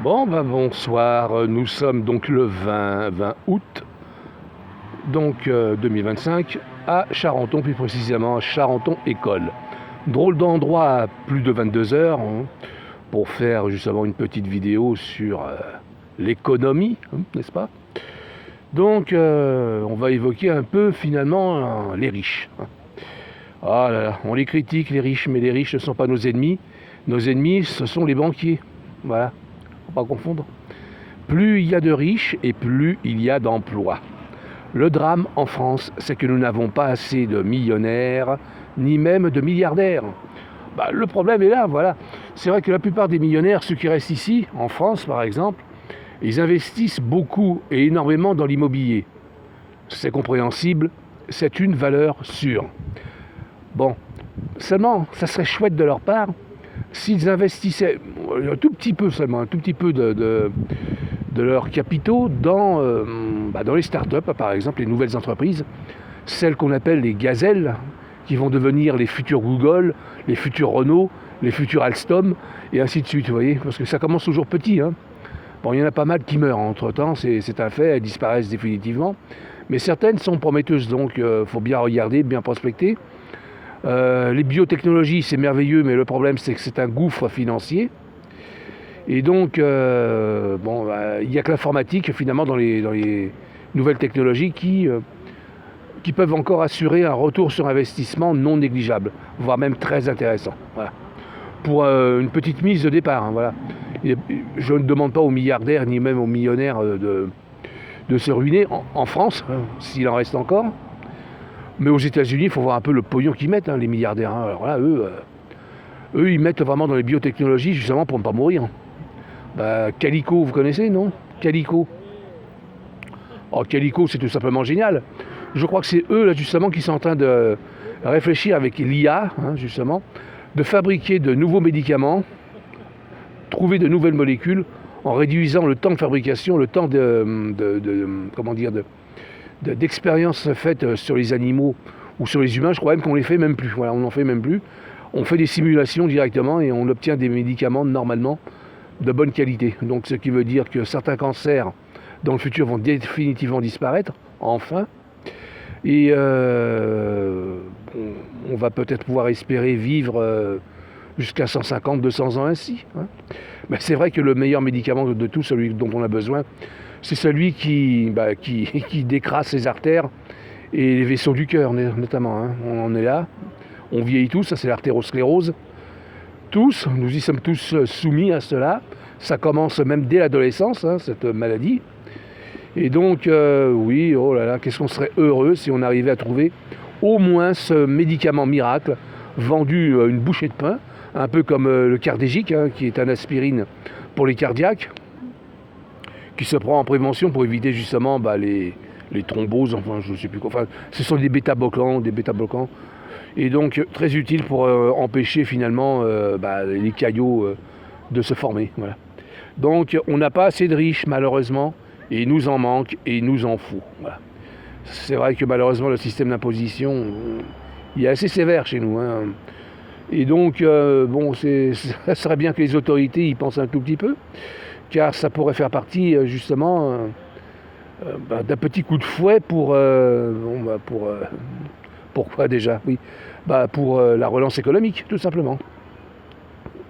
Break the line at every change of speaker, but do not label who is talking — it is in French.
Bon, bonsoir, nous sommes donc le 20 août, donc 2025, à Charenton, plus précisément à Charenton École. Drôle d'endroit à plus de 22 heures pour faire justement une petite vidéo sur l'économie, n'est-ce pas? Donc on va évoquer un peu finalement les riches. Ah là là, on les critique les riches, mais les riches ne sont pas nos ennemis. Nos ennemis, ce sont les banquiers. Voilà. Faut pas confondre. Plus il y a de riches et plus il y a d'emplois. Le drame en France, c'est que nous n'avons pas assez de millionnaires, ni même de milliardaires. Le problème est là, voilà. C'est vrai que la plupart des millionnaires, ceux qui restent ici, en France par exemple, ils investissent beaucoup et énormément dans l'immobilier. C'est compréhensible, c'est une valeur sûre. Bon, seulement, ça serait chouette de leur part s'ils investissaient un tout petit peu seulement, un tout petit peu de leurs capitaux dans les startups, par exemple, les nouvelles entreprises, celles qu'on appelle les gazelles, qui vont devenir les futurs Google, les futurs Renault, les futurs Alstom, et ainsi de suite, vous voyez, parce que ça commence toujours petit. Bon, il y en a pas mal qui meurent entre-temps, c'est un fait, elles disparaissent définitivement, mais certaines sont prometteuses, donc il faut bien regarder, bien prospecter. Les biotechnologies, c'est merveilleux, mais le problème, c'est que c'est un gouffre financier. Et donc, il n'y a que l'informatique, finalement, dans les nouvelles technologies qui peuvent encore assurer un retour sur investissement non négligeable, voire même très intéressant. Voilà. Pour une petite mise de départ. Voilà. Je ne demande pas aux milliardaires, ni même aux millionnaires de se ruiner en France, s'il en reste encore. Mais aux États-Unis, il faut voir un peu le pognon qu'ils mettent, les milliardaires. Alors là, eux, ils mettent vraiment dans les biotechnologies, justement, pour ne pas mourir. Calico, vous connaissez, non? Calico. Oh, Calico, c'est tout simplement génial. Je crois que c'est eux, là, justement, qui sont en train de réfléchir avec l'IA, justement, de fabriquer de nouveaux médicaments, trouver de nouvelles molécules, en réduisant le temps de fabrication, le temps d'expériences faites sur les animaux ou sur les humains. Je crois même qu'on les fait même plus. Voilà, on n'en fait même plus. On fait des simulations directement et on obtient des médicaments normalement de bonne qualité. Donc ce qui veut dire que certains cancers dans le futur vont définitivement disparaître, enfin. Et on va peut-être pouvoir espérer vivre jusqu'à 150, 200 ans ainsi. Mais c'est vrai que le meilleur médicament de tout, celui dont on a besoin, c'est celui qui décrasse les artères et les vaisseaux du cœur, notamment. On en est là. On vieillit tous, ça c'est l'artérosclérose. Tous, nous y sommes tous soumis à cela. Ça commence même dès l'adolescence, cette maladie. Et donc, oui, oh là là, qu'est-ce qu'on serait heureux si on arrivait à trouver au moins ce médicament miracle vendu une bouchée de pain, un peu comme le Cardégique, qui est un aspirine pour les cardiaques, qui se prend en prévention pour éviter justement les thromboses, enfin je ne sais plus quoi. Enfin, ce sont des bêta-bloquants, et donc très utile pour empêcher finalement les caillots de se former. Voilà. Donc on n'a pas assez de riches malheureusement, et il nous en manque et il nous en faut. Voilà. C'est vrai que malheureusement le système d'imposition il est assez sévère chez nous. Et donc ça serait bien que les autorités y pensent un tout petit peu, car ça pourrait faire partie justement d'un petit coup de fouet pourquoi déjà? Oui, pour la relance économique, tout simplement.